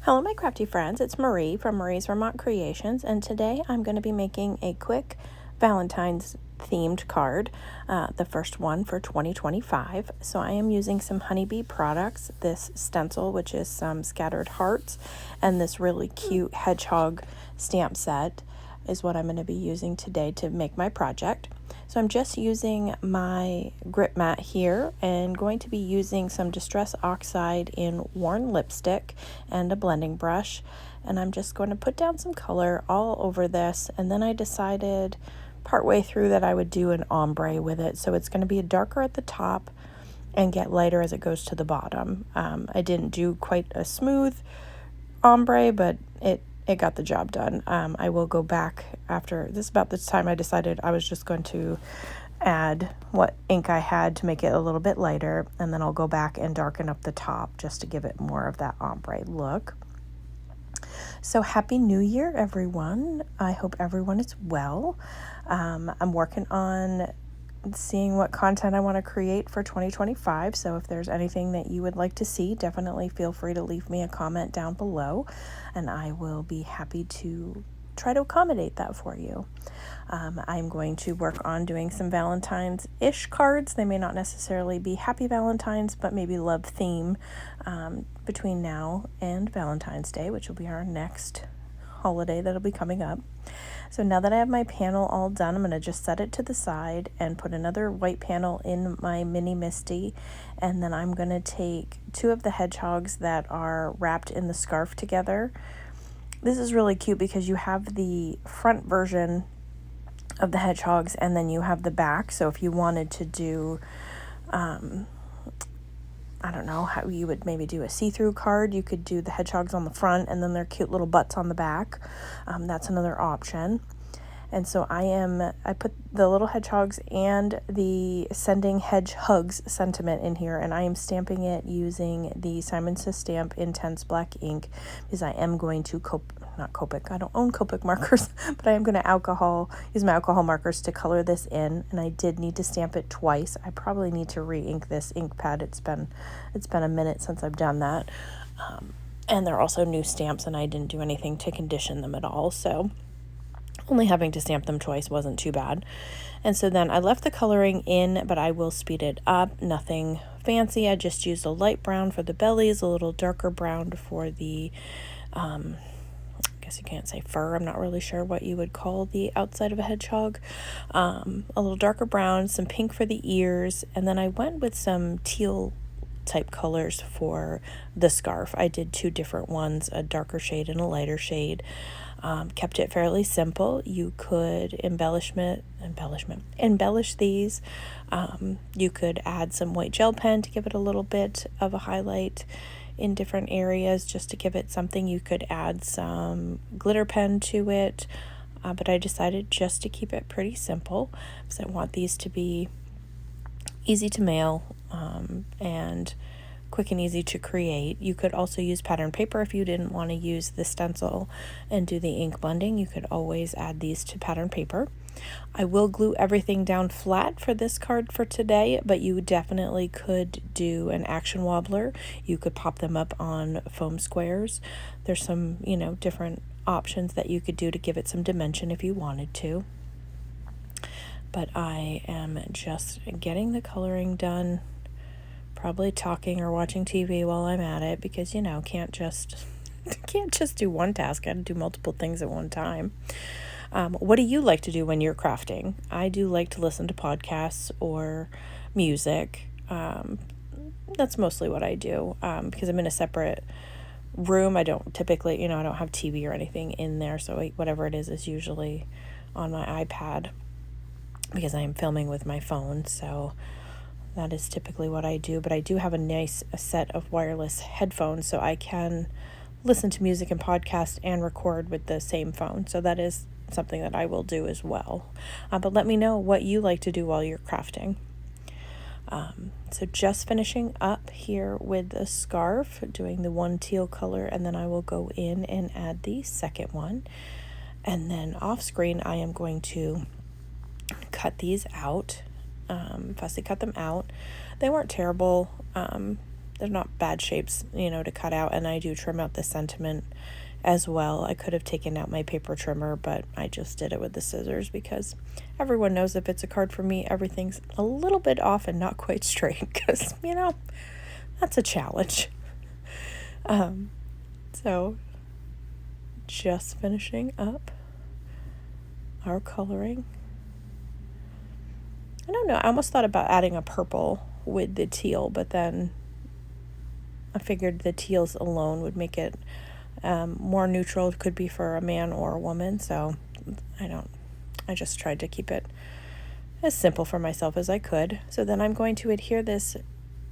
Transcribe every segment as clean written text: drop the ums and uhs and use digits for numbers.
Hello my crafty friends, it's Marie from Marie's Vermont Creations, and today I'm going to be making a quick Valentine's themed card, the first one for 2025. So I am using some honeybee products, this stencil, which is some scattered hearts, and this really cute hedgehog stamp set is what I'm going to be using today to make my project. So I'm just using my grip mat here and going to be using some Distress Oxide in worn lipstick and a blending brush. And I'm just going to put down some color all over this. And then I decided partway through that I would do an ombre with it. So it's going to be darker at the top and get lighter as it goes to the bottom. I didn't do quite a smooth ombre, but it got the job done. I will go back after this. About this time I decided I was just going to add what ink I had to make it a little bit lighter, and then I'll go back and darken up the top just to give it more of that ombre look. So happy New Year, everyone. I hope everyone is well. I'm working on seeing what content I want to create for 2025. So if there's anything that you would like to see, definitely feel free to leave me a comment down below, and I will be happy to try to accommodate that for you. I'm going to work on doing some Valentine's-ish cards. They may not necessarily be Happy Valentine's, but maybe love theme between now and Valentine's Day, which will be our next holiday that'll be coming up. So now that I have my panel all done, I'm going to just set it to the side and put another white panel in my mini Misty, and then I'm going to take two of the hedgehogs that are wrapped in the scarf together. This is really cute because you have the front version of the hedgehogs and then you have the back. So if you wanted to do I don't know how you would maybe do a see-through card, you could do the hedgehogs on the front and then their cute little butts on the back. That's another option. And so I put the little hedgehogs and the sending hedgehogs sentiment in here, and I am stamping it using the Simon Says Stamp Intense Black ink because I am going to not Copic, I don't own Copic markers, but I am going to use my alcohol markers to color this in, and I did need to stamp it twice. I probably need to re-ink this ink pad. It's been a minute since I've done that. And they're also new stamps, and I didn't do anything to condition them at all, so only having to stamp them twice wasn't too bad. And so then I left the coloring in, but I will speed it up. Nothing fancy. I just used a light brown for the bellies, a little darker brown for the, I guess you can't say fur. I'm not really sure what you would call the outside of a hedgehog. A little darker brown, some pink for the ears, and then I went with some teal type colors for the scarf. I did two different ones, a darker shade and a lighter shade. Kept it fairly simple. You could embellish these. You could add some white gel pen to give it a little bit of a highlight in different areas just to give it something. You could add some glitter pen to it, but I decided just to keep it pretty simple because I want these to be easy to mail and quick and easy to create. You could also use pattern paper if you didn't want to use the stencil and do the ink blending. You could always add these to pattern paper. I will glue everything down flat for this card for today, but you definitely could do an action wobbler. You could pop them up on foam squares. There's some, different options that you could do to give it some dimension if you wanted to. But I am just getting the coloring done, probably talking or watching TV while I'm at it because, can't just do one task. I got to do multiple things at one time. What do you like to do when you're crafting? I do like to listen to podcasts or music. That's mostly what I do because I'm in a separate room. I don't typically, I don't have TV or anything in there. So whatever it is usually on my iPad because I am filming with my phone. So that is typically what I do, but I do have a set of wireless headphones so I can listen to music and podcast and record with the same phone. So that is something that I will do as well. But let me know what you like to do while you're crafting. So just finishing up here with the scarf, doing the one teal color, and then I will go in and add the second one. And then off screen, I am going to cut these out. Fussy cut them out. They weren't terrible. they're not bad shapes, to cut out, and I do trim out the sentiment as well. I could have taken out my paper trimmer, but I just did it with the scissors because everyone knows if it's a card for me, everything's a little bit off and not quite straight because, that's a challenge. So just finishing up our coloring. I don't know, I almost thought about adding a purple with the teal, but then I figured the teals alone would make it more neutral. It could be for a man or a woman, so I just tried to keep it as simple for myself as I could. So then I'm going to adhere this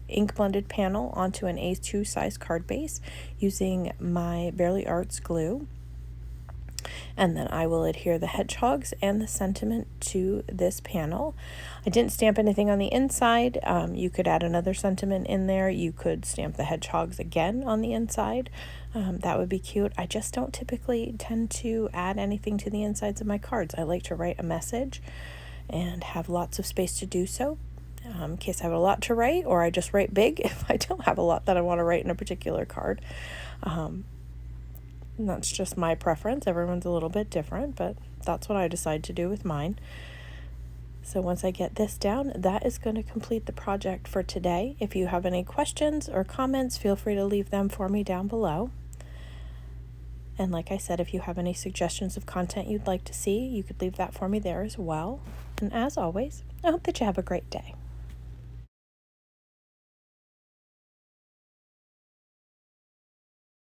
ink blended panel onto an A2 size card base using my Barely Arts glue. And then I will adhere the hedgehogs and the sentiment to this panel. I didn't stamp anything on the inside. You could add another sentiment in there. You could stamp the hedgehogs again on the inside. That would be cute. I just don't typically tend to add anything to the insides of my cards. I like to write a message and have lots of space to do so. In case I have a lot to write, or I just write big if I don't have a lot that I want to write in a particular card. And that's just my preference. Everyone's a little bit different, but that's what I decide to do with mine. So once I get this down, that is going to complete the project for today. If you have any questions or comments, feel free to leave them for me down below. And like I said, if you have any suggestions of content you'd like to see, you could leave that for me there as well. And as always, I hope that you have a great day.